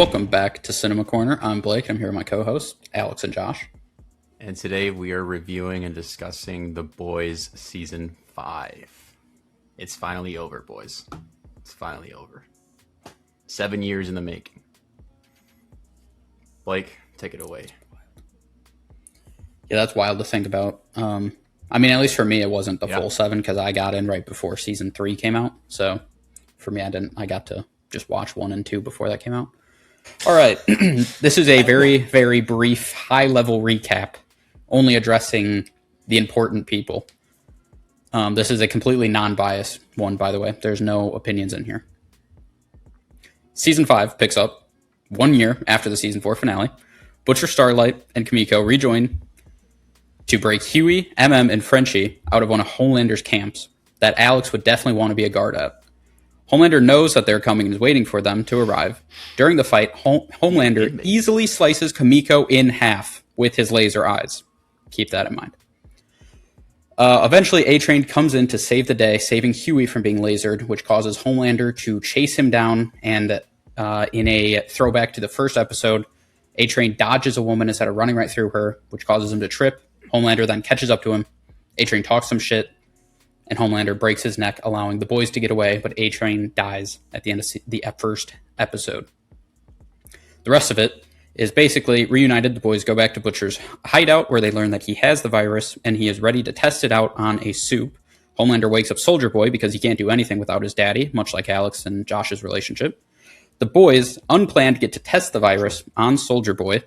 Welcome back to Cinema Corner. I'm Blake. I'm here with my co-hosts, Alex and Josh. And today we are reviewing and discussing The Boys Season 5. It's finally over, boys. It's finally over. 7 years in the making. Blake, take it away. Yeah, that's wild to think about. At least for me, it wasn't the full 7 because I got in right before Season 3 came out. So for me, I got to just watch 1 and 2 before that came out. All right. This is a very, very brief, high-level recap, only addressing the important people. This is a completely non-biased one, by the way. There's no opinions in here. Season 5 picks up 1 year after the Season 4 finale. Butcher, Starlight, and Kimiko rejoin to break Huey, MM, and Frenchie out of one of Homelander's camps that Alex would definitely want to be a guard at. Homelander knows that they're coming and is waiting for them to arrive. During the fight, Homelander easily slices Kimiko in half with his laser eyes. Keep that in mind. Eventually, A-Train comes in to save the day, saving Huey from being lasered, which causes Homelander to chase him down. And in a throwback to the first episode, A-Train dodges a woman instead of running right through her, which causes him to trip. Homelander then catches up to him. A-Train talks some shit, and Homelander breaks his neck, allowing the boys to get away, but A-Train dies at the end of the first episode. The rest of it is basically reunited. The boys go back to Butcher's hideout, where they learn that he has the virus, and he is ready to test it out on a soup. Homelander wakes up Soldier Boy because he can't do anything without his daddy, much like Alex and Josh's relationship. The boys, unplanned, get to test the virus on Soldier Boy,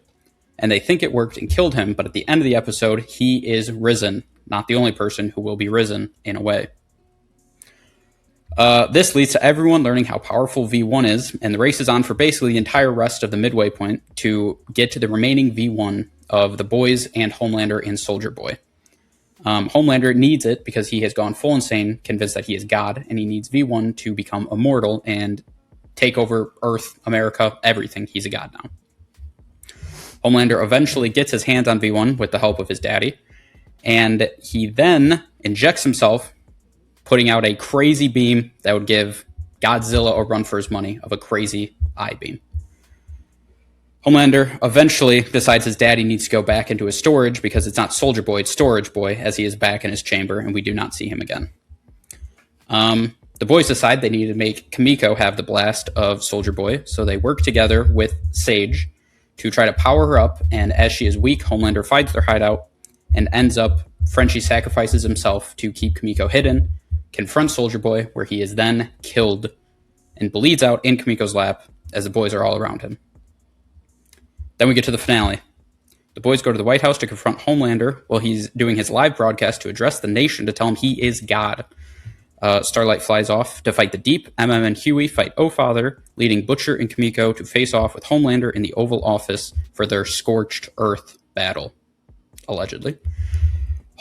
and they think it worked and killed him, but at the end of the episode, he is risen. Not the only person who will be risen, in a way. This leads to everyone learning how powerful V1 is, and the race is on for basically the entire rest of the midway point to get to the remaining V1 of the boys and Homelander and Soldier Boy. Homelander needs it because he has gone full insane, convinced that he is God, and he needs V1 to become immortal and take over Earth, America, everything. He's a god now. Homelander eventually gets his hands on V1 with the help of his daddy, and he then injects himself, putting out a crazy beam that would give Godzilla a run for his money of a crazy eye beam. Homelander eventually decides his daddy needs to go back into his storage because it's not Soldier Boy, it's Storage Boy, as he is back in his chamber, and we do not see him again. The boys decide they need to make Kimiko have the blast of Soldier Boy, so they work together with Sage to try to power her up, and as she is weak, Homelander finds their hideout and ends up, Frenchie sacrifices himself to keep Kimiko hidden, confronts Soldier Boy, where he is then killed and bleeds out in Kimiko's lap as the boys are all around him. Then we get to the finale. The boys go to the White House to confront Homelander while he's doing his live broadcast to address the nation to tell him he is God. Starlight flies off to fight the Deep. MM and Huey fight O-Father, leading Butcher and Kimiko to face off with Homelander in the Oval Office for their Scorched Earth battle, allegedly.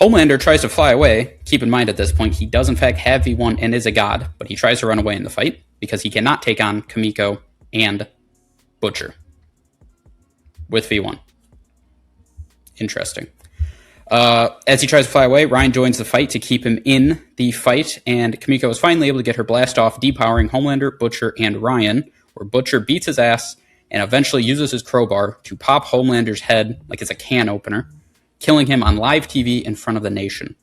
Homelander tries to fly away. Keep in mind at this point, he does in fact have V1 and is a god, but he tries to run away in the fight because he cannot take on Kimiko and Butcher with V1. Interesting. As he tries to fly away, Ryan joins the fight to keep him in the fight, and Kimiko is finally able to get her blast off, depowering Homelander, Butcher, and Ryan, where Butcher beats his ass and eventually uses his crowbar to pop Homelander's head like it's a can opener, killing him on live TV in front of the nation.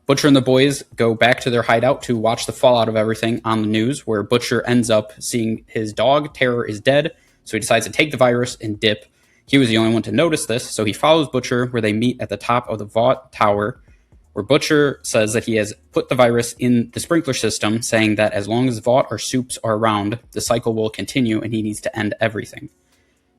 Butcher and the boys go back to their hideout to watch the fallout of everything on the news, where Butcher ends up seeing his dog, Terror, is dead, so he decides to take the virus and dip. He was the only one to notice this, so he follows Butcher where they meet at the top of the Vought Tower, where Butcher says that he has put the virus in the sprinkler system, saying that as long as Vought or Soups are around, the cycle will continue and he needs to end everything.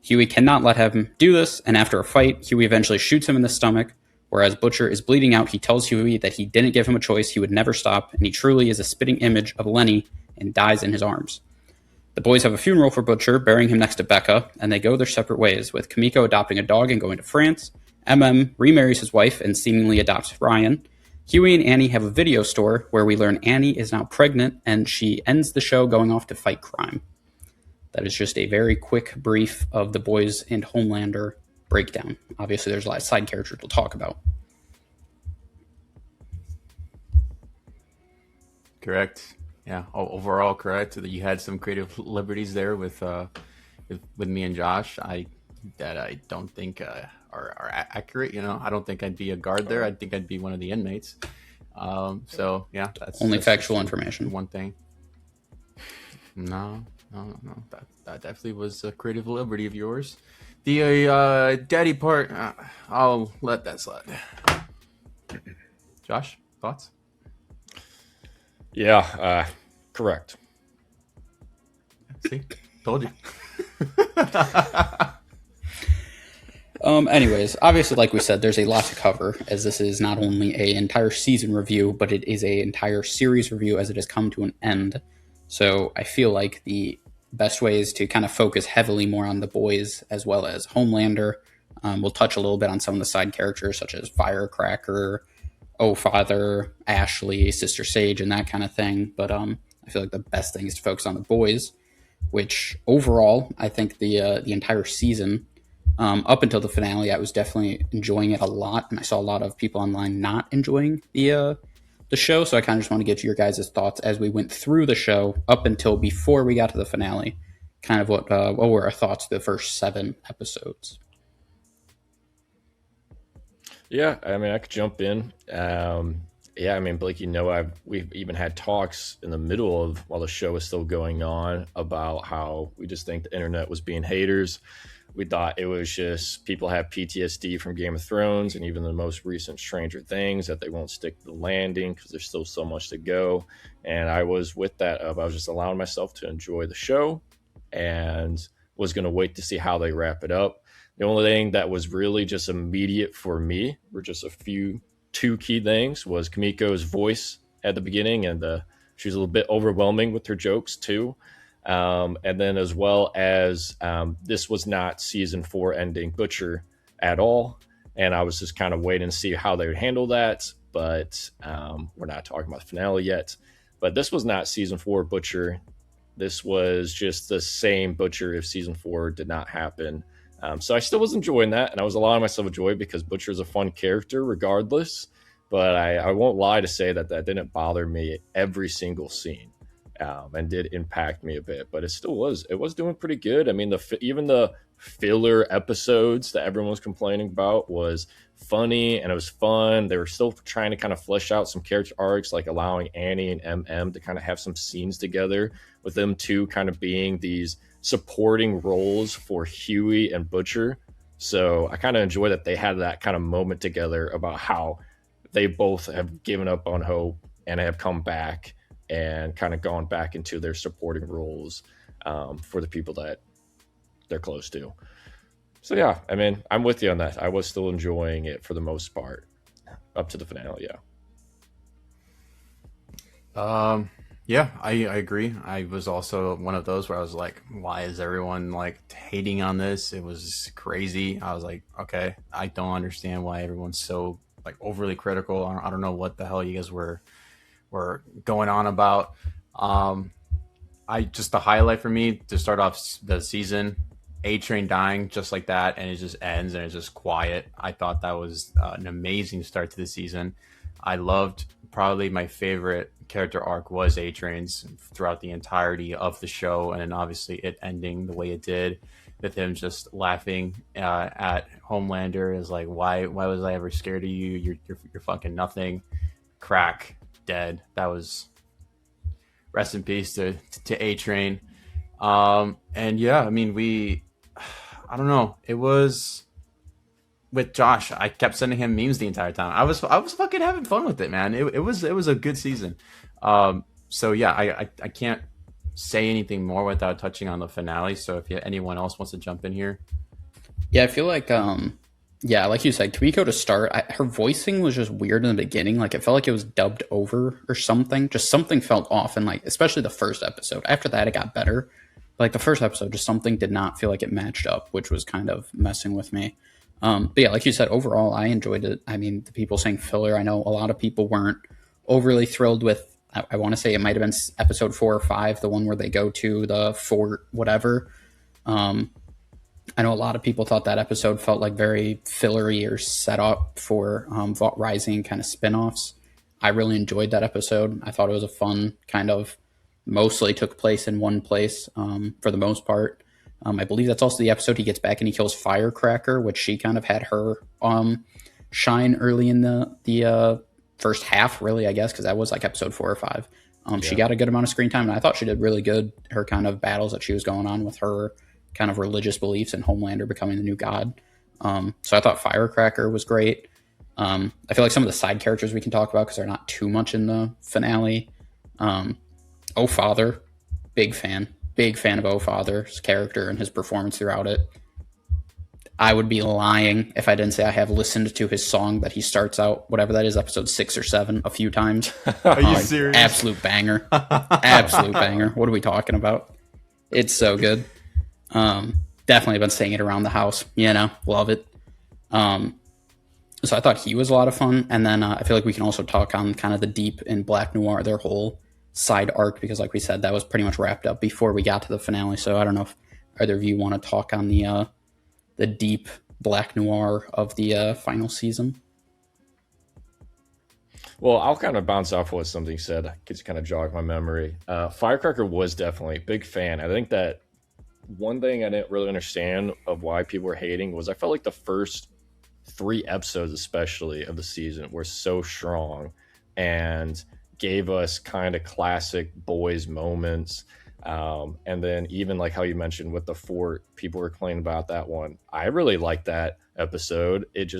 Huey cannot let him do this, and after a fight, Huey eventually shoots him in the stomach. Whereas Butcher is bleeding out, he tells Huey that he didn't give him a choice, he would never stop, and he truly is a spitting image of Lenny and dies in his arms. The boys have a funeral for Butcher, burying him next to Becca, and they go their separate ways, with Kimiko adopting a dog and going to France. MM remarries his wife and seemingly adopts Ryan. Huey and Annie have a video store where we learn Annie is now pregnant, and she ends the show going off to fight crime. That is just a very quick brief of the boys and Homelander breakdown. Obviously, there's a lot of side characters we'll talk about. Correct. Yeah. Overall, correct. That you had some creative liberties there with me and Josh. I don't think are accurate. I don't think I'd be a guard there. I think I'd be one of the inmates. So yeah, Only that's just factual the information. one thing. No, no, no. That definitely was a creative liberty of yours. The daddy part, I'll let that slide. Josh, thoughts? Yeah, correct. See, told you. Anyways, obviously, like we said, there's a lot to cover, as this is not only a entire season review, but it is a entire series review as it has come to an end. So I feel like the best way is to kind of focus heavily more on the boys as well as Homelander. We'll touch a little bit on some of the side characters such as Firecracker, Oh Father, Ashley, Sister Sage, and that kind of thing. But I feel like the best thing is to focus on the boys, which overall I think the entire season up until the finale, I was definitely enjoying it a lot, and I saw a lot of people online not enjoying the show. So I kind of just want to get your guys' thoughts as we went through the show up until before we got to the finale. Kind of what were our thoughts the first 7 episodes? Yeah, I mean, I could jump in. Yeah, I mean, Blake, we've even had talks in the middle of while the show was still going on about how we just think the internet was being haters. We thought it was just people have PTSD from Game of Thrones and even the most recent Stranger Things, that they won't stick to the landing because there's still so much to go. And I was with that. I was just allowing myself to enjoy the show and was going to wait to see how they wrap it up. The only thing that was really just immediate for me were just two key things was Kimiko's voice at the beginning, and she was a little bit overwhelming with her jokes too. And then as well as this was not season 4 ending Butcher at all. And I was just kind of waiting to see how they would handle that. But we're not talking about the finale yet. But this was not season 4 Butcher. This was just the same Butcher if season 4 did not happen. So I still was enjoying that. And I was allowing myself joy because Butcher is a fun character regardless. But I won't lie to say that didn't bother me every single scene. And did impact me a bit, but it was doing pretty good. I mean, even the filler episodes that everyone was complaining about was funny and it was fun. They were still trying to kind of flesh out some character arcs, like allowing Annie and MM to kind of have some scenes together, with them two kind of being these supporting roles for Huey and Butcher. So I kind of enjoy that they had that kind of moment together about how they both have given up on hope and have come back and kind of gone back into their supporting roles for the people that they're close to. So yeah, I mean, I'm with you on that. I was still enjoying it for the most part up to the finale. Yeah, I agree. I was also one of those where I was like, why is everyone like hating on this? It was crazy. I was like, okay, I don't understand why everyone's so like overly critical. I don't know what the hell you guys were going on about. I just the highlight for me to start off the season, A-Train dying just like that, and it just ends and it's just quiet. I thought that was an amazing start to the season. I loved, probably my favorite character arc was A-Train's throughout the entirety of the show, and then obviously it ending the way it did, with him just laughing at Homelander is like, why was I ever scared of you? You're fucking nothing. Crack. Dead. That was rest in peace to A-Train. And yeah, I mean, I don't know. It was with Josh. I kept sending him memes the entire time. I was fucking having fun with it, man. It was a good season. So yeah, I can't say anything more without touching on the finale. So if anyone else wants to jump in here. Yeah, I feel like yeah, like you said, Kimiko to start, her voicing was just weird in the beginning. Like, it felt like it was dubbed over or something. Just something felt off, and like, especially the first episode. After that, it got better. But like the first episode, just something did not feel like it matched up, which was kind of messing with me. But yeah, like you said, overall, I enjoyed it. I mean, the people saying filler, I know a lot of people weren't overly thrilled with. I want to say it might have been episode 4 or 5, the one where they go to the fort, whatever. I know a lot of people thought that episode felt like very fillery or set up for Vault Rising kind of spinoffs. I really enjoyed that episode. I thought it was a fun kind of mostly took place in one place for the most part. I believe that's also the episode he gets back and he kills Firecracker, which she kind of had her shine early in the first half, really, I guess, because that was like episode 4 or 5. She got a good amount of screen time, and I thought she did really good. Her kind of battles that she was going on with her kind of religious beliefs and Homelander becoming the new god. So I thought Firecracker was great. I feel like some of the side characters we can talk about because they're not too much in the finale. Oh Father, big fan of Oh Father's character and his performance throughout it. I would be lying if I didn't say I have listened to his song that he starts out, whatever that is, episode 6 or 7, a few times. Are you serious? Absolute banger. Absolute banger. What are we talking about? It's so good. Definitely been saying it around the house. Love it. So I thought he was a lot of fun. And then I feel like we can also talk on kind of the Deep in Black Noir, their whole side arc, because like we said, that was pretty much wrapped up before we got to the finale. So I don't know if either of you want to talk on the Deep Black Noir of the final season. Well, I'll kind of bounce off what something said. Just kind of jog my memory. Firecracker was definitely a big fan. I think that one thing I didn't really understand of why people were hating was I felt like the first 3 episodes, especially of the season, were so strong and gave us kind of classic boys moments. And then even like how you mentioned with the fort, people were complaining about that one. I really liked that episode. It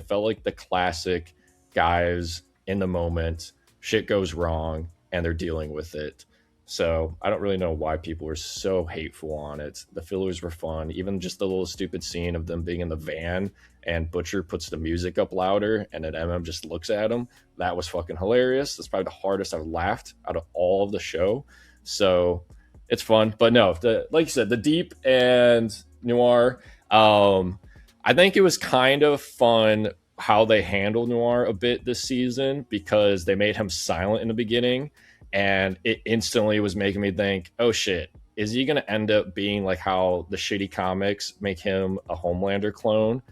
felt like the classic guys in the moment, shit goes wrong and they're dealing with it. So I don't really know why people were so hateful on it. The fillers were fun. Even just the little stupid scene of them being in the van and Butcher puts the music up louder and then MM just looks at him. That was fucking hilarious. That's probably the hardest I've laughed out of all of the show. So it's fun. But no, like you said, the Deep and Noir, I think it was kind of fun how they handled Noir a bit this season because they made him silent in the beginning. And it instantly was making me think, oh shit, is he going to end up being like how the shitty comics make him a Homelander clone?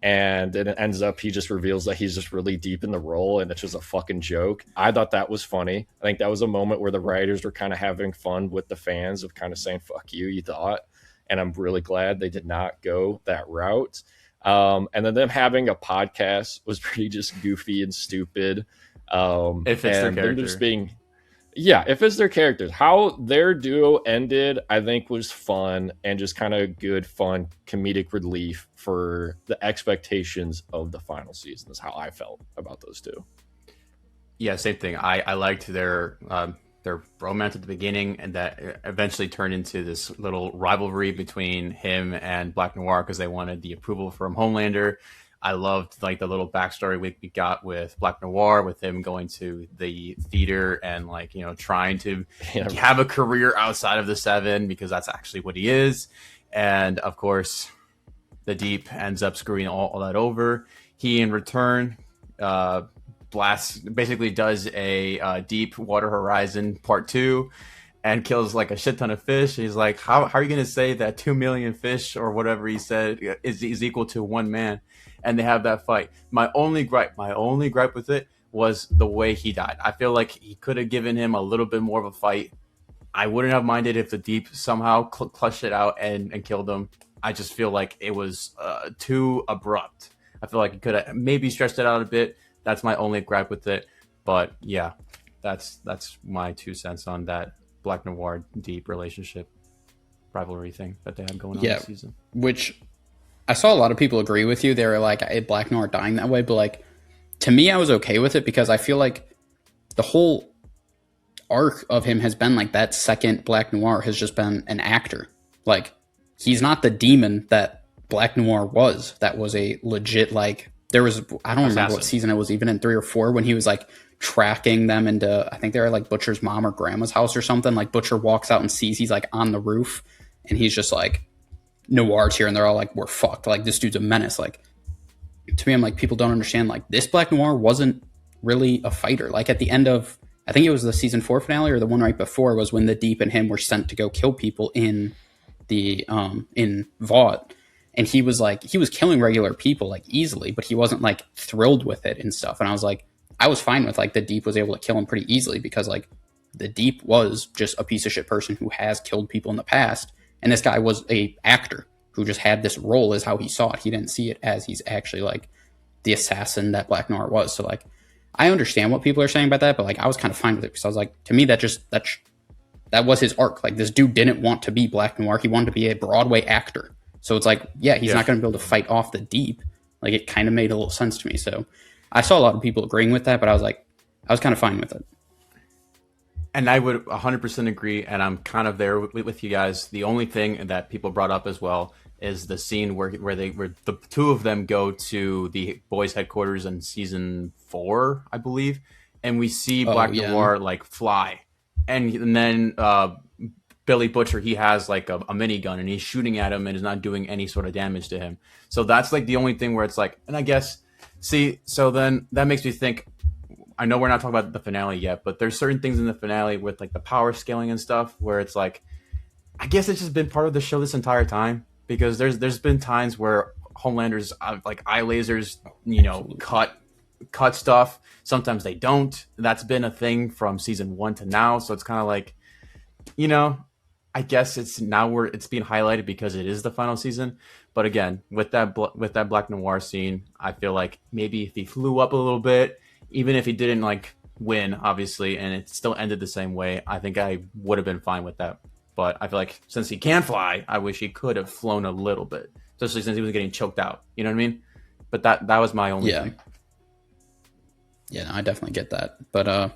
And then it ends up he just reveals that he's just really deep in the role and it's just a fucking joke. I thought that was funny. I think that was a moment where the writers were kind of having fun with the fans of kind of saying, fuck you thought. And I'm really glad they did not go that route. And then them having a podcast was pretty just goofy and stupid. If it's their character. If it's their characters. How their duo ended, I think was fun and just kind of good, fun, comedic relief for the expectations of the final season is how I felt about those two. Yeah, same thing. I liked their romance at the beginning and that eventually turned into this little rivalry between him and Black Noir because they wanted the approval from Homelander. I loved like the little backstory we got with Black Noir, with him going to the theater and like, trying to have a career outside of the Seven because that's actually what he is. And of course, the Deep ends up screwing all that over. He in return basically does a Deep Water Horizon Part 2 and kills like a shit ton of fish. He's like, how are you going to say that 2 million fish or whatever he said is equal to one man? And they have that fight. My only gripe with it was the way he died. I feel like he could have given him a little bit more of a fight. I wouldn't have minded if the Deep somehow clutched it out and killed him. I just feel like it was too abrupt. I feel like he could have maybe stretched it out a bit. That's my only gripe with it. But yeah, that's my 2 cents on that Black Noir Deep relationship rivalry thing that they had going on this season. Which I saw a lot of people agree with you. They were like, hey, Black Noir dying that way. But like, to me, I was okay with it because I feel like the whole arc of him has been like that second Black Noir has just been an actor. Like, he's not the demon that Black Noir was. That was a legit, like, there was, I don't remember what season it was, even in 3 or 4, when he was like tracking them into, I think they were like Butcher's mom or grandma's house or something. Like, Butcher walks out and sees he's like on the roof and he's just like, Noir's here, and they're all like, we're fucked. Like, this dude's a menace. Like, to me, I'm like, people don't understand. Like, this Black Noir wasn't really a fighter. Like, at the end of, I think it was the season 4 finale or the one right before, was when the Deep and him were sent to go kill people in the in Vought, and he was killing regular people like easily, but he wasn't like thrilled with it and stuff. And I was like, I was fine with like the Deep was able to kill him pretty easily because like the Deep was just a piece of shit person who has killed people in the past, and this guy was a actor who just had this role as how he saw it. He didn't see it as he's actually like the assassin that Black Noir was. So like, I understand what people are saying about that, but like I was kind of fine with it because I was like, to me that was his arc. Like this dude didn't want to be Black Noir. He wanted to be a Broadway actor. So it's like, yeah, he's not going to be able to fight off the Deep. Like it kind of made a little sense to me. So I saw a lot of people agreeing with that, but I was kind of fine with it. And I would 100% agree, and I'm kind of there with you guys. The only thing that people brought up as well is the scene where the two of them go to the boys' headquarters in season 4, I believe, and we see Black Noir like fly, and then Billy Butcher, he has like a minigun and he's shooting at him and is not doing any sort of damage to him. So that's like the only thing where it's like, and I guess so then that makes me think. I know we're not talking about the finale yet, but there's certain things in the finale with like the power scaling and stuff where it's like, I guess it's just been part of the show this entire time, because there's been times where Homelander's like eye lasers, cut stuff. Sometimes they don't. That's been a thing from season 1 to now. So it's kind of like, I guess it's being highlighted because it is the final season. But again, with that Black Noir scene, I feel like maybe if he flew up a little bit, even if he didn't like win, obviously, and it still ended the same way, I think I would have been fine with that. But I feel like since he can fly, I wish he could have flown a little bit, especially since he was getting choked out. You know what I mean? But that was my only thing. Yeah, no, I definitely get that. But I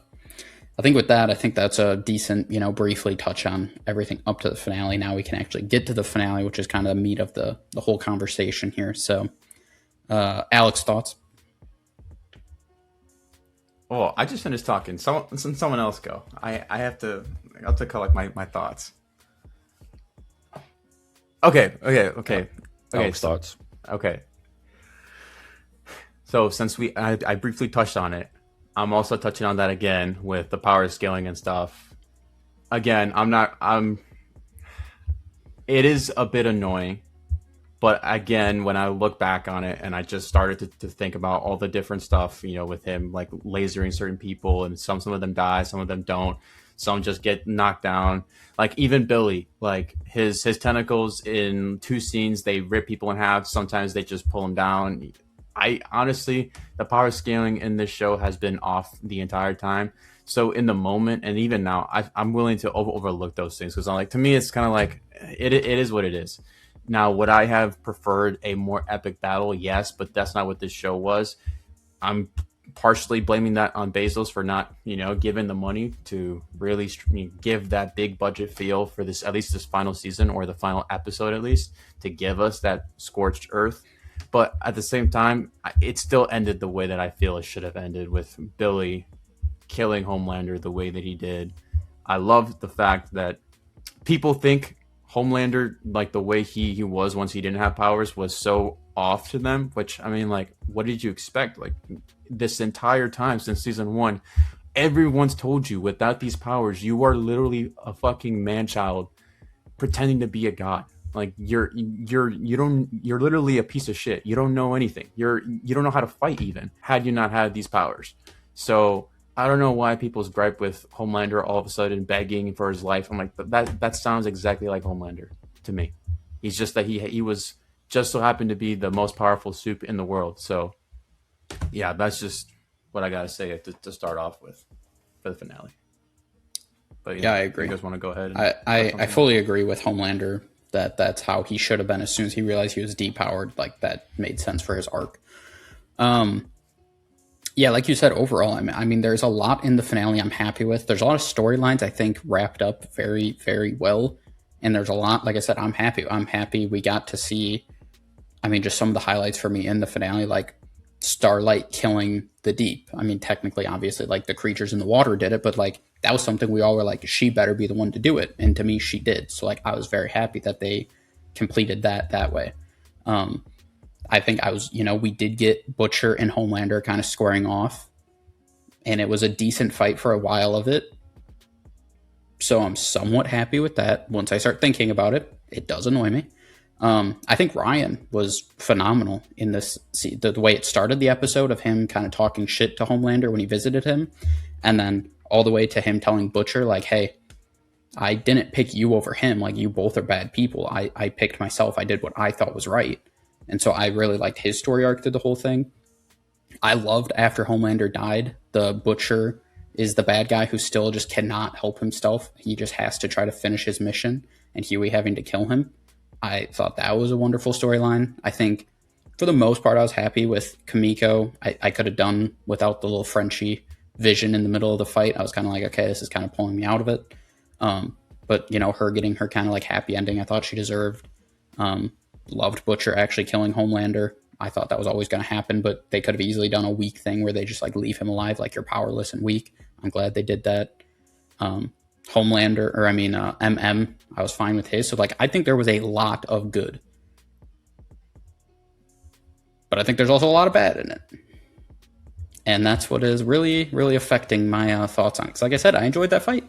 think with that, I think that's a decent, briefly touch on everything up to the finale. Now we can actually get to the finale, which is kind of the meat of the whole conversation here. So, Alex, thoughts? Oh, I just finished talking. Someone else go. I have to collect my thoughts. Okay. Thoughts. Okay. So since I briefly touched on it, I'm also touching on that again with the power scaling and stuff. Again, it is a bit annoying. But again, when I look back on it and I just started to think about all the different stuff, with him like lasering certain people, and some of them die, some of them don't, some just get knocked down. Like even Billy, like his tentacles in 2 scenes, they rip people in half. Sometimes they just pull them down. I honestly, the power scaling in this show has been off the entire time. So in the moment, and even now, I'm willing to overlook those things because I'm like, to me, it's kind of like it is what it is. Now, would I have preferred a more epic battle? Yes, but that's not what this show was. I'm partially blaming that on Bezos for not, giving the money to really give that big budget feel for this, at least this final season or the final episode, at least to give us that Scorched Earth. But at the same time, it still ended the way that I feel it should have ended, with Billy killing Homelander the way that he did. I love the fact that people think Homelander, like the way he was once he didn't have powers, was so off to them, which, I mean, like, what did you expect? Like, this entire time since season 1, everyone's told you without these powers, you are literally a fucking man-child pretending to be a god. Like, you're literally a piece of shit. You don't know anything. You don't know how to fight even, had you not had these powers. So I don't know why people's gripe with Homelander all of a sudden begging for his life. I'm like, that sounds exactly like Homelander to me. He's just that he was just so happened to be the most powerful soup in the world. So yeah, that's just what I gotta say to start off with for the finale. But yeah, I agree. You guys want to go ahead? I fully agree with Homelander that that's how he should have been as soon as he realized he was depowered. Like that made sense for his arc. Yeah, like you said, overall, I mean, there's a lot in the finale I'm happy with. There's a lot of storylines I think wrapped up very, very well. And there's a lot, like I said, I'm happy. I'm happy we got to see, I mean, just some of the highlights for me in the finale, like Starlight killing the Deep. I mean, technically, obviously, like the creatures in the water did it, but like that was something we all were like, she better be the one to do it. And to me, she did. So like, I was very happy that they completed that way. I think we did get Butcher and Homelander kind of squaring off, and it was a decent fight for a while of it. So I'm somewhat happy with that. Once I start thinking about it, it does annoy me. I think Ryan was phenomenal in this. The way it started the episode of him kind of talking shit to Homelander when he visited him, and then all the way to him telling Butcher, like, hey, I didn't pick you over him. Like, you both are bad people. I picked myself. I did what I thought was right. And so I really liked his story arc through the whole thing. I loved after Homelander died, the Butcher is the bad guy who still just cannot help himself. He just has to try to finish his mission, and Huey having to kill him. I thought that was a wonderful storyline. I think for the most part, I was happy with Kimiko. I could have done without the little Frenchie vision in the middle of the fight. I was kind of like, okay, this is kind of pulling me out of it. But, you know, her getting her kind of like happy ending, I thought she deserved. Loved Butcher actually killing Homelander. I thought that was always going to happen, but they could have easily done a weak thing where they just like leave him alive, like you're powerless and weak. I'm glad they did that. MM, I was fine with his. So like, I think there was a lot of good, but I think there's also a lot of bad in it. And that's what is really, really affecting my thoughts on it. Because like I said, I enjoyed that fight,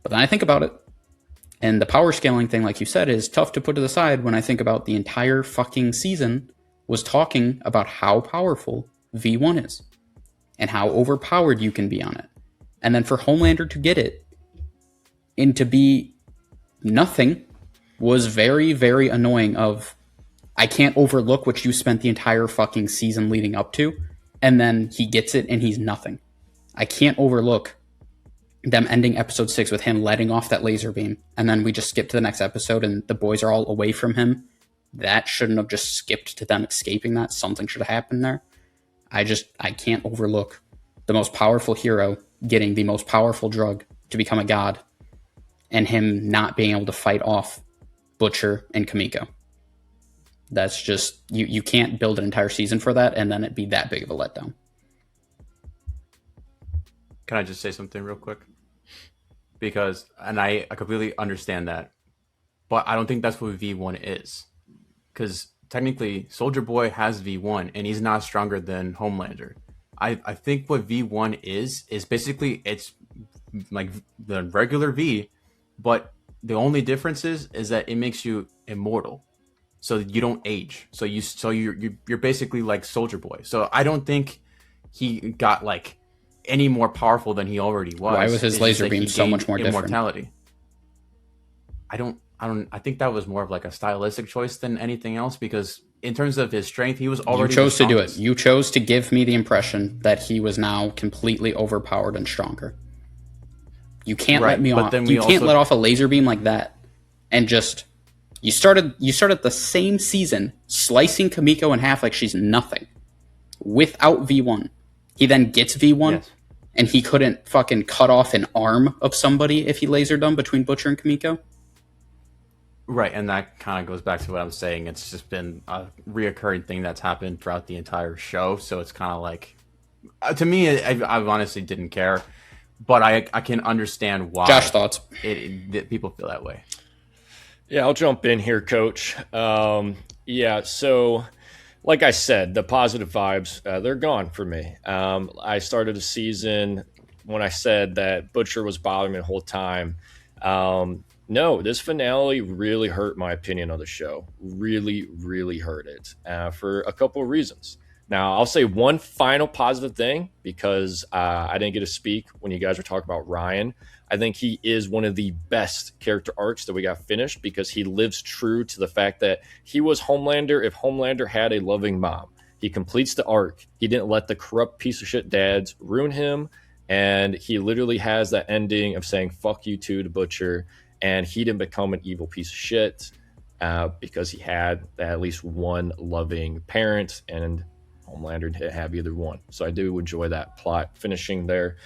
but then I think about it, and the power scaling thing, like you said, is tough to put to the side when I think about the entire fucking season was talking about how powerful V1 is and how overpowered you can be on it. And then for Homelander to get it and to be nothing was very, very annoying. I can't overlook what you spent the entire fucking season leading up to, and then he gets it and he's nothing. I can't overlook them ending episode 6 with him letting off that laser beam, and then we just skip to the next episode and the boys are all away from him. That shouldn't have just skipped to them escaping that. Something should have happened there. I can't overlook the most powerful hero getting the most powerful drug to become a god, and him not being able to fight off Butcher and Kimiko. That's just, you can't build an entire season for that and then it be that big of a letdown. Can I just say something real quick? Because, and I completely understand that, but I don't think that's what V1 is. Because technically, Soldier Boy has V1, and he's not stronger than Homelander. I think what V1 is basically, it's like the regular V, but the only difference is that it makes you immortal, so you don't age. So you're basically like Soldier Boy. So I don't think he got like any more powerful than he already was. Why was his laser beam so much more immortality? Different? I think that was more of like a stylistic choice than anything else, because in terms of his strength, he was already. You chose to do it. You chose to give me the impression that he was now completely overpowered and stronger. You can't let me off. You can't let off a laser beam like that, and just you started the same season slicing Kimiko in half like she's nothing, without V1. He then gets V1, yes, and he couldn't fucking cut off an arm of somebody if he lasered them between Butcher and Kimiko. Right, and that kind of goes back to what I'm saying. It's just been a reoccurring thing that's happened throughout the entire show. So it's kind of like, to me, I honestly didn't care, but I can understand why. Josh, thoughts? That people feel that way. Yeah, I'll jump in here, Coach. So like I said, the positive vibes, they're gone for me. I started the season when I said that Butcher was bothering me the whole time. No, this finale really hurt my opinion of the show. Really, really hurt it for a couple of reasons. Now, I'll say one final positive thing, because I didn't get to speak when you guys were talking about Ryan. I think he is one of the best character arcs that we got finished, because he lives true to the fact that he was Homelander if Homelander had a loving mom. He completes the arc. He didn't let the corrupt piece of shit dads ruin him. And he literally has that ending of saying, fuck you too, to Butcher. And he didn't become an evil piece of shit because he had at least one loving parent, and Homelander didn't have either one. So I do enjoy that plot finishing there.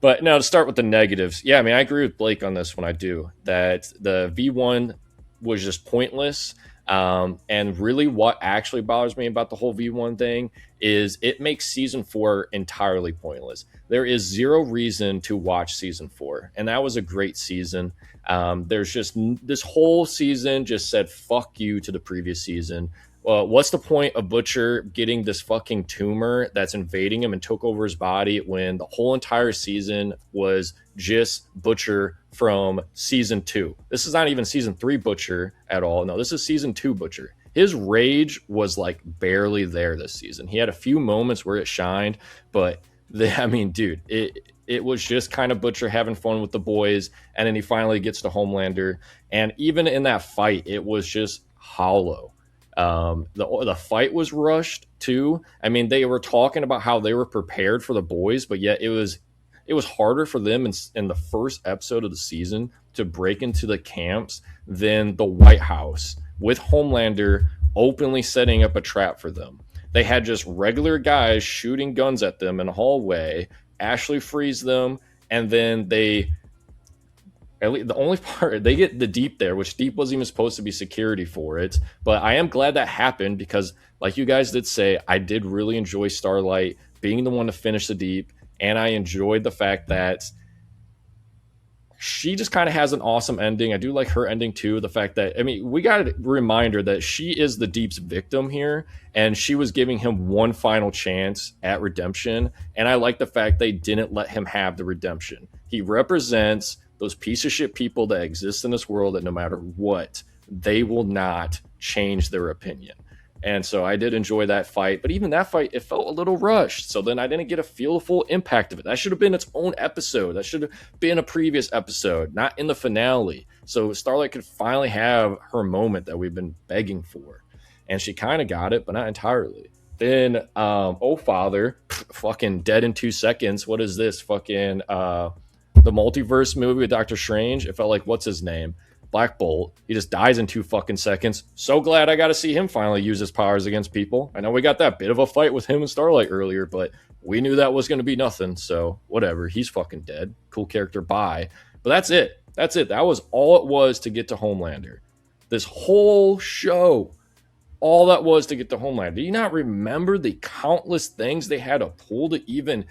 But now to start with the negatives. Yeah, I mean, I agree with Blake on this one. I do. That the V1 was just pointless. And really what actually bothers me about the whole V1 thing is it makes season 4 entirely pointless. There is zero reason to watch season 4. And that was a great season. There's just this whole season just said fuck you to the previous season. Well, what's the point of Butcher getting this fucking tumor that's invading him and took over his body when the whole entire season was just Butcher from season 2? This is not even season 3 Butcher at all. No, this is season 2 Butcher. His rage was like barely there this season. He had a few moments where it shined, but dude, It was just kind of Butcher having fun with the boys, and then he finally gets to Homelander. And even in that fight, it was just hollow. The fight was rushed too. I mean, they were talking about how they were prepared for the boys, but yet it was harder for them in the first episode of the season to break into the camps than the White House, with Homelander openly setting up a trap for them. They had just regular guys shooting guns at them in a hallway. Ashley frees them, and then the only part, they get the Deep there, which Deep wasn't even supposed to be security for it. But I am glad that happened because, like you guys did say, I did really enjoy Starlight being the one to finish the Deep, and I enjoyed the fact that she just kind of has an awesome ending. I do like her ending too. The fact that, I mean, we got a reminder that she is the Deep's victim here, and she was giving him one final chance at redemption. And I like the fact they didn't let him have the redemption. He represents those piece of shit people that exist in this world that no matter what, they will not change their opinion. And so I did enjoy that fight, but even that fight, it felt a little rushed. So then I didn't get a feel full impact of it. That should have been its own episode. That should have been a previous episode, not in the finale. So Starlight could finally have her moment that we've been begging for. And she kind of got it, but not entirely. Then, Oh Father, fucking dead in 2 seconds. What is this? Fucking the multiverse movie with Doctor Strange. It felt like, what's his name? Black Bolt. He just dies in 2 fucking seconds. So glad I got to see him finally use his powers against people. I know we got that bit of a fight with him and Starlight earlier, but we knew that was going to be nothing. So whatever. He's fucking dead. Cool character. Bye. But that's it. That's it. That was all it was to get to Homelander. This whole show, all that was to get to Homelander. Do you not remember the countless things they had to pull to even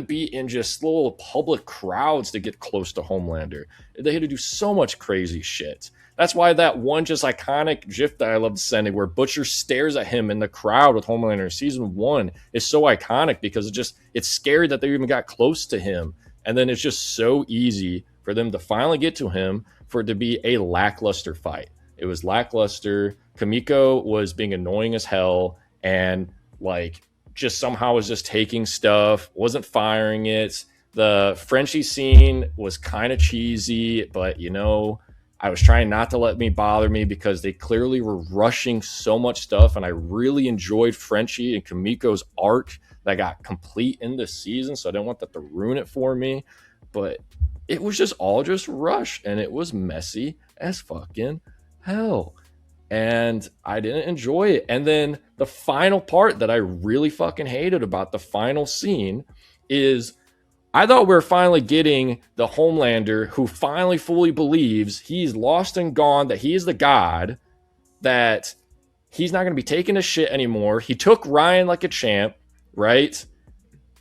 be in just little public crowds to get close to Homelander? They had to do so much crazy shit. That's why that one just iconic GIF that I love sending where Butcher stares at him in the crowd with Homelander in season 1 is so iconic because it's scary that they even got close to him. And then it's just so easy for them to finally get to him for it to be a lackluster fight. It was lackluster. Kimiko was being annoying as hell and like just somehow was just taking stuff, wasn't firing it. The Frenchie scene was kind of cheesy, but I was trying not to let me bother me because they clearly were rushing so much stuff, and I really enjoyed Frenchie and Kimiko's arc that got complete in this season, so I didn't want that to ruin it for me. But it was just all just rushed, and it was messy as fucking hell. And I didn't enjoy it. And then the final part that I really fucking hated about the final scene is I thought we were finally getting the Homelander who finally fully believes he's lost and gone, that he is the god, that he's not going to be taking a shit anymore. He took Ryan like a champ, right?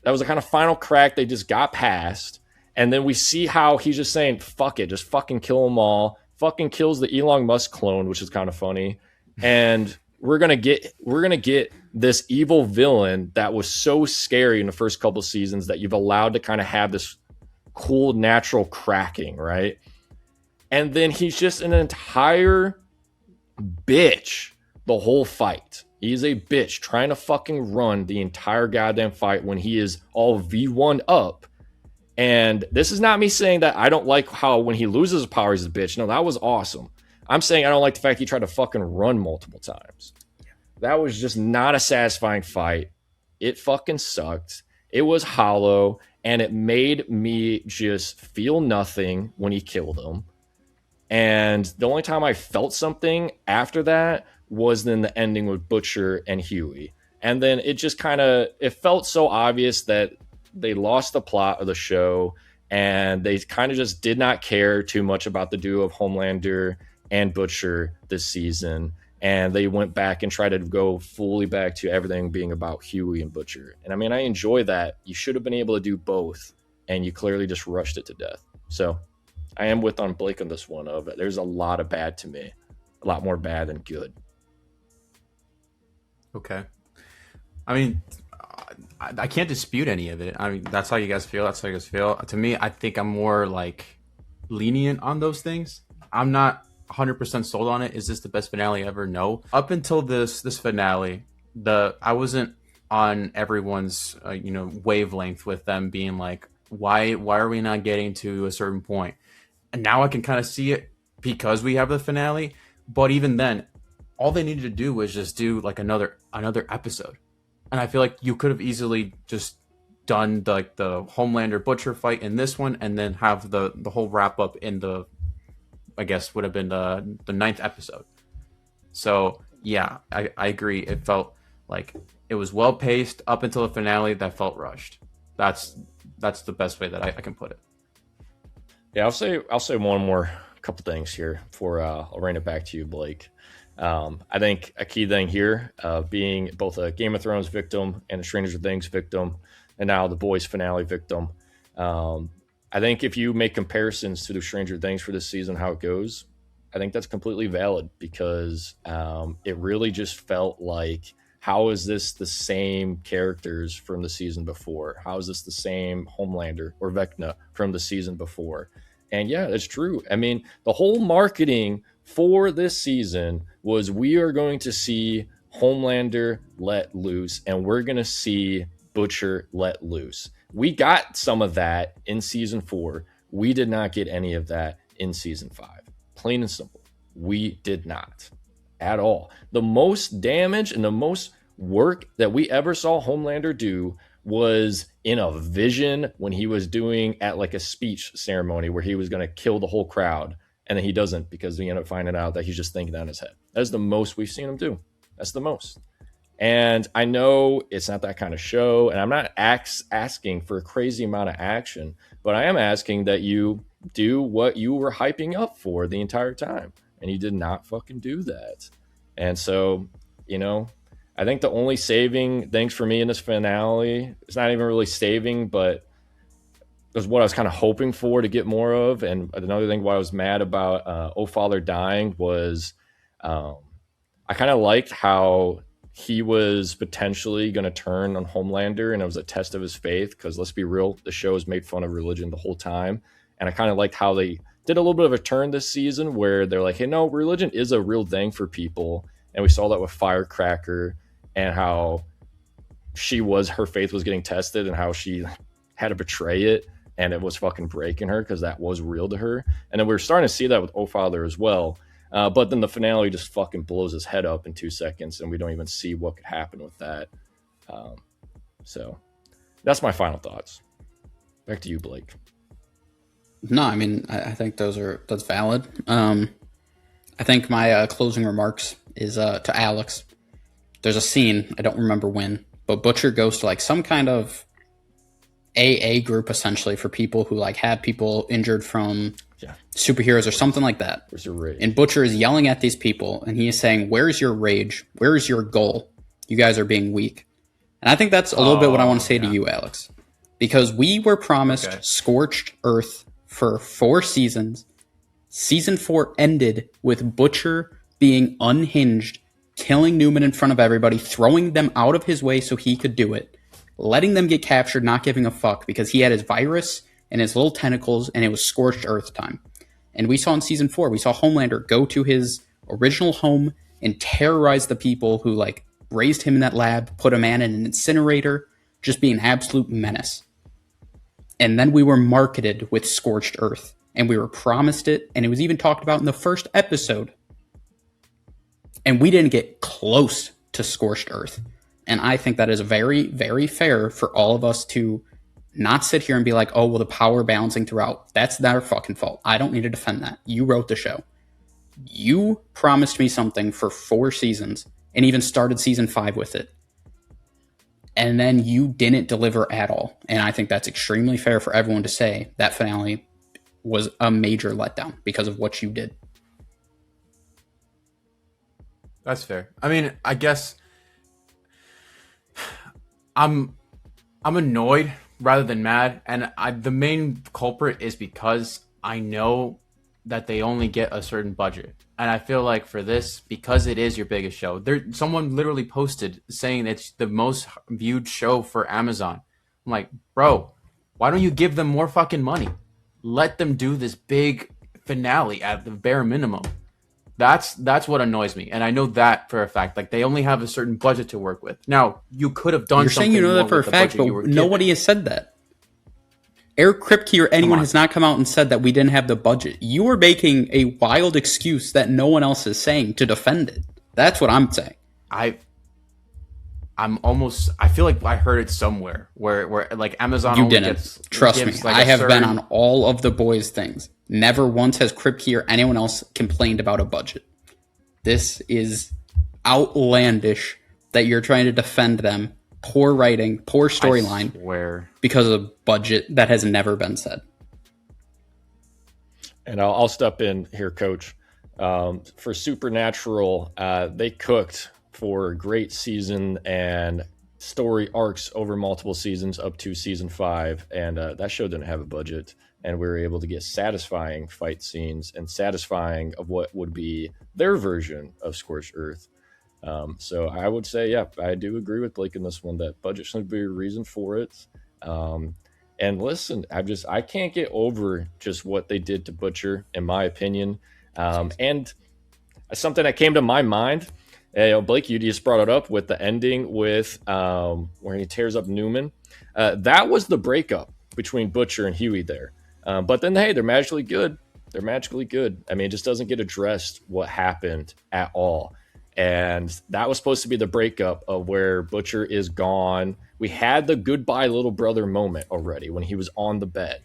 That was the kind of final crack they just got past. And then we see how he's just saying, fuck it, just fucking kill them all. Fucking kills the Elon Musk clone, which is kind of funny. And we're gonna get this evil villain that was so scary in the first couple seasons that you've allowed to kind of have this cool natural cracking, right? And then he's just an entire bitch the whole fight. He's a bitch trying to fucking run the entire goddamn fight when he is all V1 up. And this is not me saying that I don't like how when he loses his power, he's a bitch. No, that was awesome. I'm saying I don't like the fact he tried to fucking run multiple times. That was just not a satisfying fight. It fucking sucked. It was hollow, and it made me just feel nothing when he killed him. And the only time I felt something after that was in the ending with Butcher and Huey. And then it just it felt so obvious that they lost the plot of the show, and they kind of just did not care too much about the duo of Homelander and Butcher this season. And they went back and tried to go fully back to everything being about Huey and Butcher. And I mean, I enjoy that. You should have been able to do both, and you clearly just rushed it to death. So I am on Blake on this one. There's a lot of bad to me, a lot more bad than good. Okay. I mean, I can't dispute any of it. I mean, that's how you guys feel. That's how you guys feel. To me, I think I'm more like lenient on those things. I'm not 100% sold on it. Is this the best finale ever? No. Up until this finale, I wasn't on everyone's wavelength with them being like, Why are we not getting to a certain point? And now I can kind of see it because we have the finale. But even then, all they needed to do was just do like another episode. And I feel like you could have easily just done the Homelander Butcher fight in this one, and then have the whole wrap up in the, I guess would have been the ninth episode. So yeah, I agree. It felt like it was well paced up until the finale that felt rushed. That's the best way that I can put it. Yeah, I'll say one more couple things here before I'll rein it back to you, Blake. I think a key thing here, being both a Game of Thrones victim and a Stranger Things victim, and now the Boys finale victim. I think if you make comparisons to the Stranger Things for this season, how it goes, I think that's completely valid, because it really just felt like, how is this the same characters from the season before? How is this the same Homelander or Vecna from the season before? And yeah, that's true. I mean, the whole marketing for this season was, we are going to see Homelander let loose, and we're going to see Butcher let loose. We got some of that in season 4. We did not get any of that in season 5. Plain and simple. We did not at all. The most damage and the most work that we ever saw Homelander do was in a vision when he was doing at like a speech ceremony where he was going to kill the whole crowd. And then he doesn't, because we end up finding out that he's just thinking that in his head. That's the most we've seen him do. That's the most. And I know it's not that kind of show, and I'm not asking for a crazy amount of action, but I am asking that you do what you were hyping up for the entire time. And you did not fucking do that. And so, I think the only saving things for me in this finale, it's not even really saving, but it was what I was kind of hoping for to get more of. And another thing why I was mad about Oh Father dying was I kind of liked how he was potentially going to turn on Homelander, and it was a test of his faith, because let's be real, the show has made fun of religion the whole time. And I kind of liked how they did a little bit of a turn this season where they're like, hey, no, religion is a real thing for people. And we saw that with Firecracker, and how her faith was getting tested, and how she had to betray it, and it was fucking breaking her, because that was real to her. And then we were starting to see that with Oh Father as well. But then the finale just fucking blows his head up in 2 seconds, and we don't even see what could happen with that. So that's my final thoughts. Back to you, Blake. No, I mean, I think that's valid. I think my closing remarks is to Alex. There's a scene, I don't remember when, but Butcher goes to like some kind of AA group, essentially, for people who like had people injured from superheroes or something like that. Where's your rage? And Butcher is yelling at these people, and he is saying, where's your rage? Where's your goal? You guys are being weak. And I think that's a little bit what I want to say to you, Alex. Because we were promised Scorched Earth for 4 seasons. Season 4 ended with Butcher being unhinged, killing Newman in front of everybody, throwing them out of his way so he could do it, letting them get captured, not giving a fuck, because he had his virus and his little tentacles, and it was Scorched Earth time. And we saw in season 4, we saw Homelander go to his original home and terrorize the people who like raised him in that lab, put a man in an incinerator, just be an absolute menace. And then we were marketed with Scorched Earth, and we were promised it, and it was even talked about in the first episode. And we didn't get close to Scorched Earth. And I think that is very, very fair for all of us to not sit here and be like, oh, well, the power balancing throughout. That's their fucking fault. I don't need to defend that. You wrote the show. You promised me something for 4 seasons and even started season 5 with it. And then you didn't deliver at all. And I think that's extremely fair for everyone to say that finale was a major letdown because of what you did. That's fair. I mean, I guess I'm annoyed rather than mad, and the main culprit is because I know that they only get a certain budget, and I feel like for this, because it is your biggest show, someone literally posted saying it's the most viewed show for Amazon. I'm like, bro, why don't you give them more fucking money? Let them do this big finale at the bare minimum. That's what annoys me, and I know that for a fact. Like, they only have a certain budget to work with. Now, you could have done. You're saying you know that for a fact, but nobody has said that. Eric Kripke or anyone on. has not come out and said that we didn't have the budget. You are making a wild excuse that no one else is saying to defend it. That's what I'm saying. I feel like I heard it somewhere where like Amazon You only didn't. Trust me. gives, like, I a have certain- been on all of the boys' things. Never once has Kripke or anyone else complained about a budget. This is outlandish that you're trying to defend them. Poor writing, poor storyline where because of budget that has never been said. And I'll step in here, Coach. For Supernatural, they cooked for a great season and story arcs over multiple seasons up to season 5. And that show didn't have a budget. And we were able to get satisfying fight scenes and satisfying of what would be their version of Scorched Earth. So I would say, yeah, I do agree with Blake in this one that budget shouldn't be a reason for it. And listen, I can't get over just what they did to Butcher, in my opinion. And something that came to my mind, Blake, you just brought it up with the ending with where he tears up Newman. That was the breakup between Butcher and Huey there. But then, hey, they're magically good. They're magically good. I mean, it just doesn't get addressed what happened at all. And that was supposed to be the breakup of where Butcher is gone. We had the goodbye little brother moment already when he was on the bed.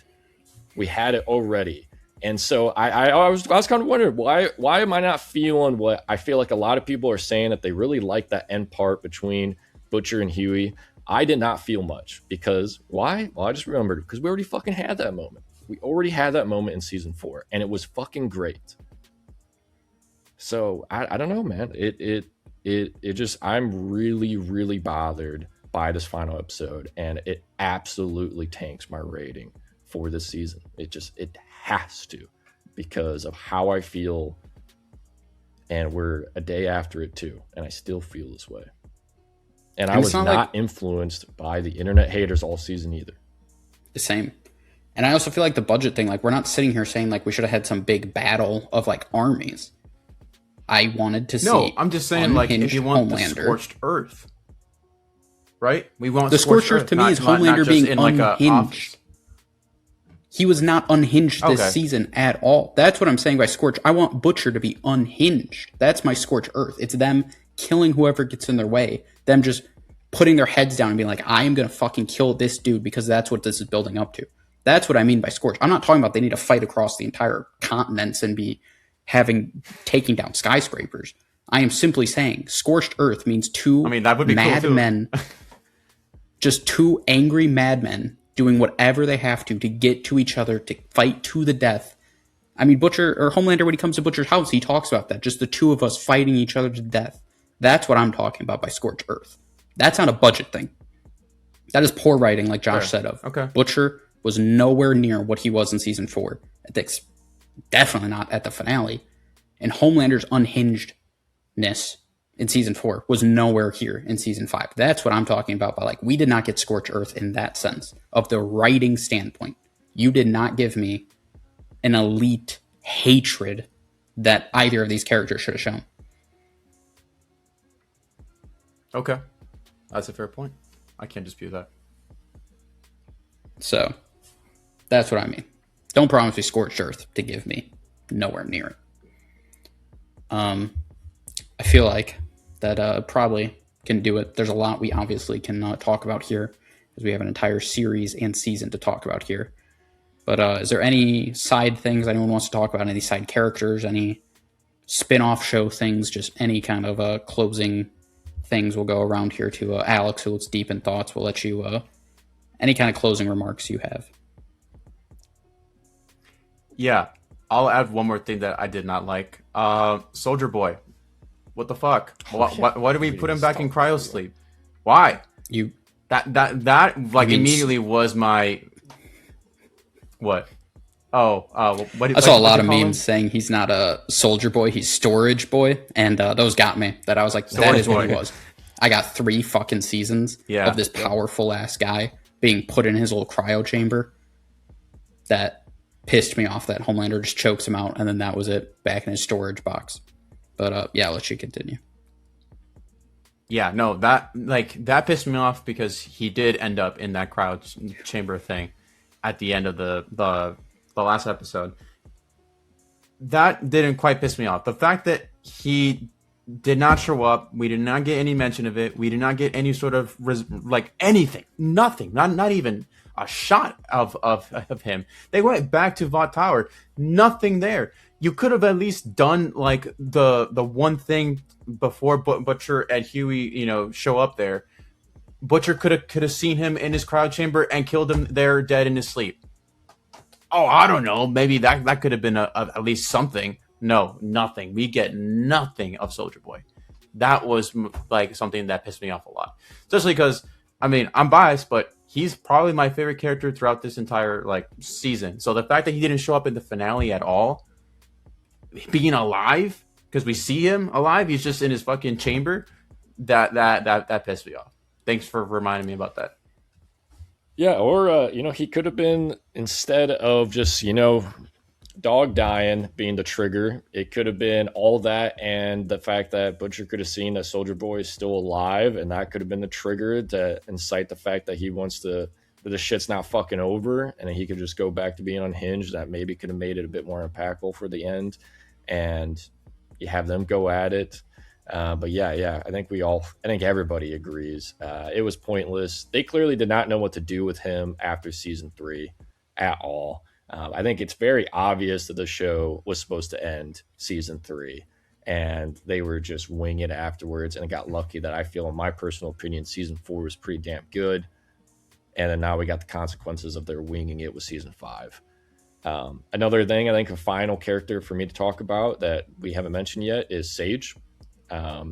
We had it already. And so I was kind of wondering, why am I not feeling what I feel like a lot of people are saying, that they really like that end part between Butcher and Huey? I did not feel much. Because why? Well, I just remembered, because we already fucking had that moment. We already had that moment in season 4, and it was fucking great. So I don't know, man. It just, I'm really, really bothered by this final episode, and it absolutely tanks my rating for this season. It has to, because of how I feel, and we're a day after it too, and I still feel this way. And I was not influenced by the internet haters all season either. The same. And I also feel like the budget thing, like, we're not sitting here saying like we should have had some big battle of like armies. I wanted to see. No, I'm just saying, like, if you want Homelander. the Scorched Earth, right? We want The Scorched Earth to me is Homelander being unhinged. He was not unhinged this season at all. That's what I'm saying by Scorched. I want Butcher to be unhinged. That's my Scorched Earth. It's them killing whoever gets in their way. Them just putting their heads down and being like, I am going to fucking kill this dude because that's what this is building up to. That's what I mean by Scorched. I'm not talking about they need to fight across the entire continents and be taking down skyscrapers. I am simply saying Scorched Earth means two that would be madmen, just two angry madmen doing whatever they have to get to each other, to fight to the death. I mean, Butcher or Homelander, when he comes to Butcher's house, he talks about that. Just the two of us fighting each other to death. That's what I'm talking about by Scorched Earth. That's not a budget thing. That is poor writing, like Josh said of. Okay. Butcher was nowhere near what he was in season 4. Definitely not at the finale. And Homelander's unhingedness in season 4 was nowhere here in season 5. That's what I'm talking about by, like, we did not get Scorched Earth in that sense of the writing standpoint. You did not give me an elite hatred that either of these characters should have shown. Okay. That's a fair point. I can't dispute that. So, that's what I mean. Don't promise me Scorched Earth to give me nowhere near it. I feel like that probably can do it. There's a lot we obviously can talk about here, because we have an entire series and season to talk about here. But is there any side things anyone wants to talk about? Any side characters? Any spin-off show things? Just any kind of closing things? We'll go around here to Alex, who looks deep in thoughts. We'll let you... any kind of closing remarks you have. Yeah, I'll add one more thing that I did not like. Soldier Boy. What the fuck? Why did we put him back in cryo sleep? Why? That immediately was my... What? What? I saw a lot of memes saying he's not a soldier boy, he's storage boy, and those got me. That I was like, that is what he was. I got 3 fucking seasons of this powerful ass guy being put in his little cryo chamber. That pissed me off that Homelander just chokes him out, and then that was it, back in his storage box. But yeah, I'll let you continue. Yeah, no, that pissed me off because he did end up in that cryo chamber thing. at the end of the last episode, that didn't quite piss me off. The fact that he did not show up, we did not get any mention of it. We did not get any sort of like anything, nothing, not even a shot of him. They went back to Vought Tower, nothing there. You could have at least done like the one thing before Butcher and Huey, show up there. Butcher could have seen him in his crowd chamber and killed him there dead in his sleep. Oh, I don't know. Maybe that could have been at least something. No, nothing. We get nothing of Soldier Boy. That was like something that pissed me off a lot. Especially because, I'm biased, but he's probably my favorite character throughout this entire season. So the fact that he didn't show up in the finale at all, being alive, because we see him alive, he's just in his fucking chamber, that pissed me off. Thanks for reminding me about that. Yeah, or he could have been, instead of just dog dying being the trigger, it could have been all that and the fact that Butcher could have seen that Soldier Boy is still alive, and that could have been the trigger to incite the fact that he wants to, that the shit's not fucking over, and he could just go back to being unhinged. That maybe could have made it a bit more impactful for the end, and you have them go at it. But yeah, I think everybody agrees. It was pointless. They clearly did not know what to do with him after season 3 at all. I think it's very obvious that the show was supposed to end season 3, and they were just winging it afterwards. And it got lucky that I feel, in my personal opinion, season 4 was pretty damn good. And then now we got the consequences of their winging it with season 5. Another thing, I think a final character for me to talk about that we haven't mentioned yet is Sage.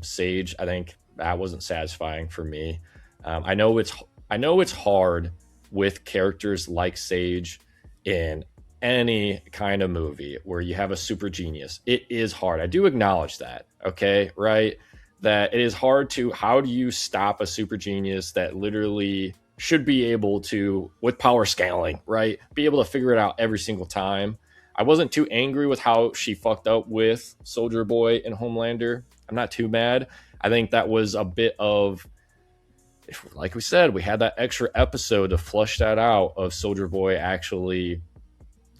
Sage, I think that wasn't satisfying for me. I know it's hard with characters like Sage in any kind of movie where you have a super genius. It is hard. I do acknowledge that. Okay, right? That it is hard to, how do you stop a super genius that literally should be able to, with power scaling, right, be able to figure it out every single time. I wasn't too angry with how she fucked up with Soldier Boy and Homelander. I'm not too mad. I think that was a bit of, like we said, we had that extra episode to flush that out of Soldier Boy actually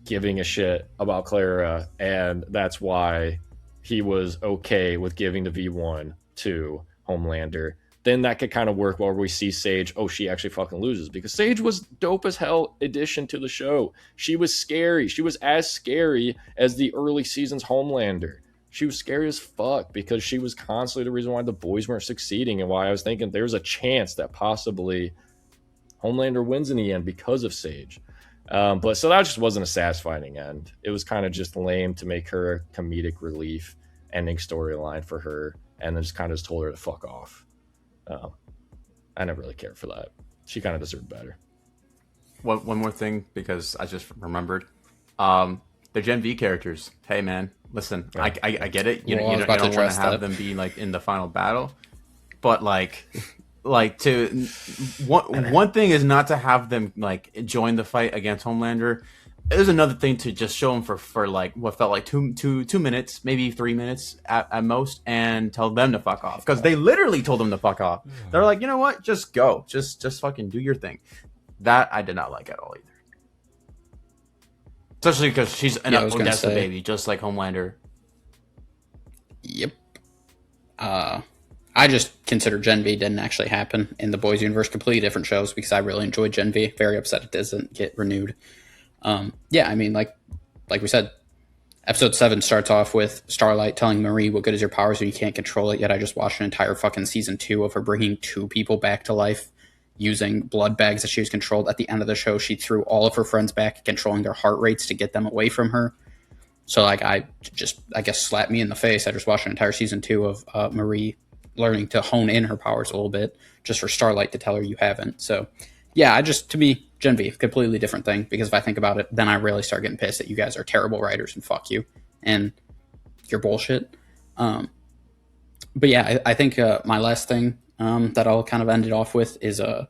giving a shit about Clara, and that's why he was okay with giving the V1 to Homelander. Then that could kind of work where we see Sage, she actually fucking loses, because Sage was dope as hell addition to the show. She was scary. She was as scary as the early seasons Homelander. She was scary as fuck because she was constantly the reason why the boys weren't succeeding, and why I was thinking there's a chance that possibly Homelander wins in the end because of Sage. But so that just wasn't a satisfying end. It was kind of just lame to make her a comedic relief ending storyline for her, and then just kind of just told her to fuck off. I never really cared for that. She kind of deserved better. One more thing, because I just remembered. The Gen V characters. Hey, man, listen, I get it. You don't want to have them be like in the final battle, but like to one thing is not to have them like join the fight against Homelander. There's another thing to just show them for like what felt like two minutes, maybe 3 minutes at most, and tell them to fuck off, because they literally told them to fuck off. They're like, you know what, just go, just fucking do your thing. That I did not like at all either. Especially because she's an Odessa baby, just like Homelander. Yep. I just consider Gen V didn't actually happen in the Boys universe. Completely different shows, because I really enjoyed Gen V. Very upset it doesn't get renewed. Yeah, I mean, like we said, episode 7 starts off with Starlight telling Marie, what good is your power so you can't control it? Yet I just watched an entire fucking season 2 of her bringing 2 people back to life using blood bags that she was controlled. At the end of the show, she threw all of her friends back, controlling their heart rates to get them away from her. So like, I guess slapped me in the face. I just watched an entire season 2 of Marie learning to hone in her powers a little bit, just for Starlight to tell her you haven't. So yeah, to me, Gen V, completely different thing, because if I think about it, then I really start getting pissed that you guys are terrible writers and fuck you and your bullshit. But yeah, I think my last thing that I'll kind of end it off with is well,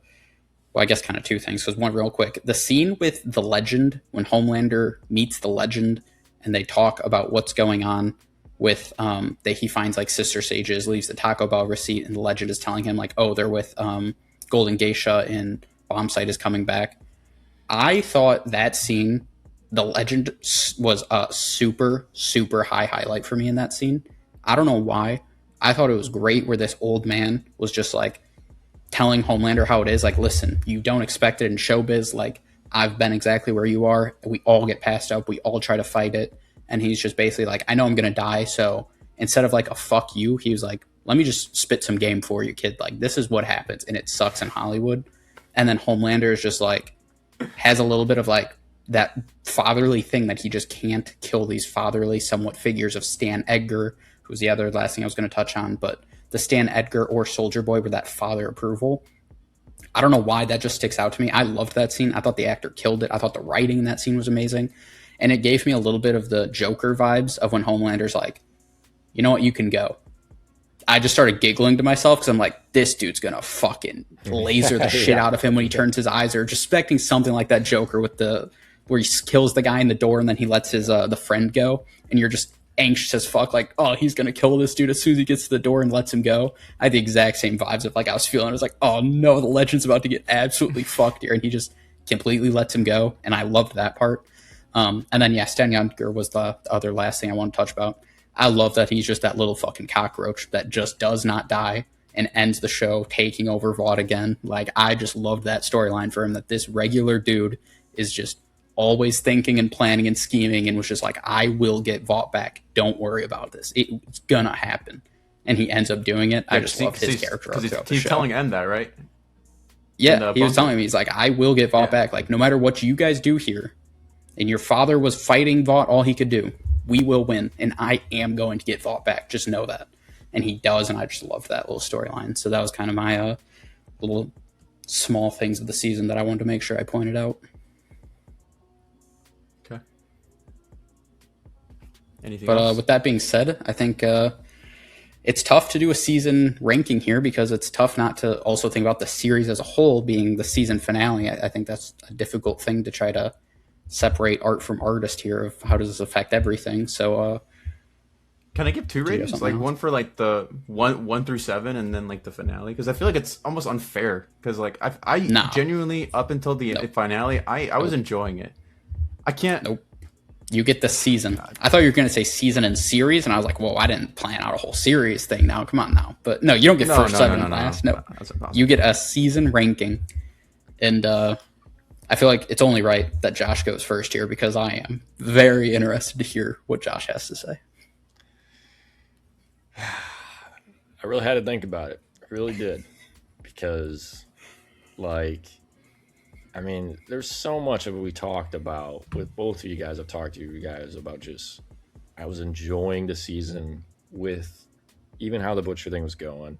I guess kind of 2 things. Because one real quick, the scene with the Legend, when Homelander meets the Legend and they talk about what's going on with that he finds like Sister Sages, leaves the Taco Bell receipt, and the Legend is telling him like, oh, they're with Golden Geisha and Bomb Sight is coming back. I thought that scene, the legend was a super, super high highlight for me in that scene. I don't know why. I thought it was great where this old man was just like telling Homelander how it is. Like, listen, you don't expect it in showbiz. Like, I've been exactly where you are. We all get passed up. We all try to fight it. And he's just basically like, I know I'm going to die. So instead of like a fuck you, he was like, let me just spit some game for you, kid. Like, this is what happens. And it sucks in Hollywood. And then Homelander is just like, has a little bit of like that fatherly thing that he just can't kill these fatherly somewhat figures of Stan Edgar, who's the other last thing I was going to touch on, but the Stan Edgar or Soldier Boy with that father approval. I don't know why that just sticks out to me. I loved that scene. I thought the actor killed it. I thought the writing in that scene was amazing. And it gave me a little bit of the Joker vibes of when Homelander's like, you know what, you can go. I just started giggling to myself because I'm like, this dude's going to fucking laser the shit out of him when he turns his eyes, or just expecting something like that Joker with where he kills the guy in the door and then he lets his the friend go. And you're just anxious as fuck, like, oh, he's going to kill this dude as soon as he gets to the door and lets him go. I had the exact same vibes of like I was feeling. I was like, oh no, the legend's about to get absolutely fucked here. And he just completely lets him go. And I loved that part. And then, yeah, Stan Edgar was the other last thing I want to touch about. I love that he's just that little fucking cockroach that just does not die and ends the show taking over Vought again. Like, I just loved that storyline for him, that this regular dude is just always thinking and planning and scheming and was just like, I will get Vought back. Don't worry about this. It's gonna happen. And he ends up doing it. I just love his character. Because he's telling End that, right? Yeah, he was telling me, he's like, I will get Vought back. Like, no matter what you guys do here, and your father was fighting Vought all he could do, we will win, and I am going to get Vought back. Just know that. And he does, and I just love that little storyline. So that was kind of my little small things of the season that I wanted to make sure I pointed out. Okay. Anything else? With that being said, I think it's tough to do a season ranking here because it's tough not to also think about the series as a whole being the season finale. I think that's a difficult thing to try to separate art from artist here of how does this affect everything. So can I give two ratings, like one for like the 1 through 7 and then like the finale, because I feel like it's almost unfair because like I genuinely up until the finale I was enjoying it. I can't. You get the season. God. I thought you were going to say season and series, and I was like, whoa, I didn't plan out a whole series thing now. Come on now. But no, you don't get first, seven, and last. No. You get a season ranking. And I feel like it's only right that Josh goes first here because I am very interested to hear what Josh has to say. I really had to think about it. I really did. Because, like, I mean, there's so much of what we talked about with both of you guys. I've talked to you guys about just, I was enjoying the season with even how the Butcher thing was going.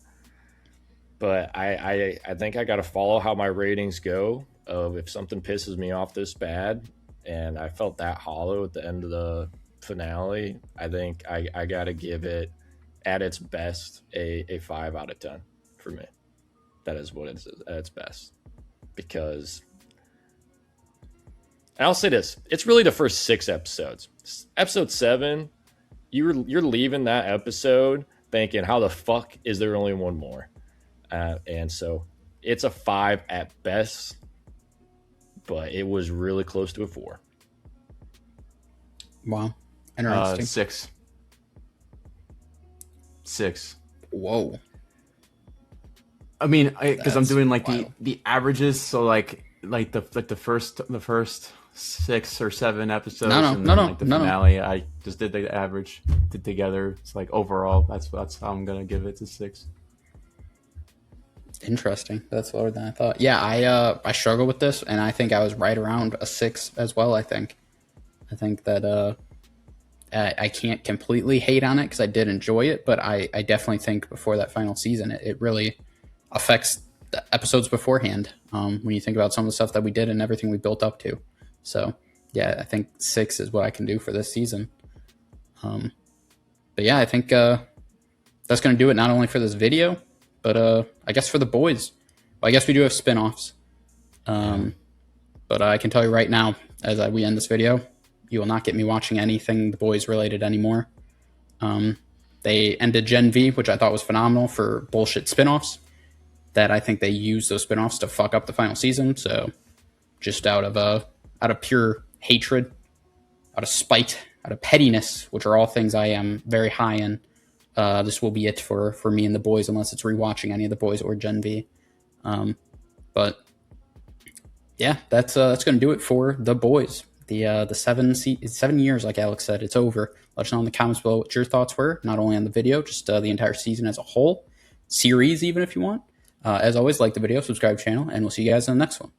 But I think I got to follow how my ratings go of if something pisses me off this bad. And I felt that hollow at the end of the finale. I think I got to give it, at its best, a 5 out of 10 for me. That is what it is at its best. Because... And I'll say this, it's really the first 6 episodes. Episode 7, you're leaving that episode thinking, how the fuck is there only one more? And so it's a 5 at best, but it was really close to a 4. Wow. Interesting. 6. Whoa. I mean, because I'm doing like the averages, so like the first 6 or 7 episodes, and then like the finale, I just did the average together. It's like overall, that's how I'm gonna give it to 6. Interesting. That's lower than I thought. Yeah, I struggle with this, and I think I was right around a 6 as well. I think that I can't completely hate on it because I did enjoy it, but I definitely think before that final season, it really affects the episodes beforehand. When you think about some of the stuff that we did and everything we built up to. So yeah, I think 6 is what I can do for this season. But yeah, I think that's going to do it not only for this video, but I guess for the boys. Well, I guess we do have spinoffs. But I can tell you right now, as we end this video, you will not get me watching anything the boys related anymore. They ended Gen V, which I thought was phenomenal for bullshit spinoffs. That I think they used those spinoffs to fuck up the final season. So just out of pure hatred, out of spite, out of pettiness, which are all things I am very high in. This will be it for me and the boys, unless it's rewatching any of the boys or Gen V. But yeah, that's going to do it for the boys. The 7 years, like Alex said, it's over. Let us know in the comments below what your thoughts were, not only on the video, just the entire season as a whole, series even if you want. As always, like the video, subscribe to the channel, and we'll see you guys in the next one.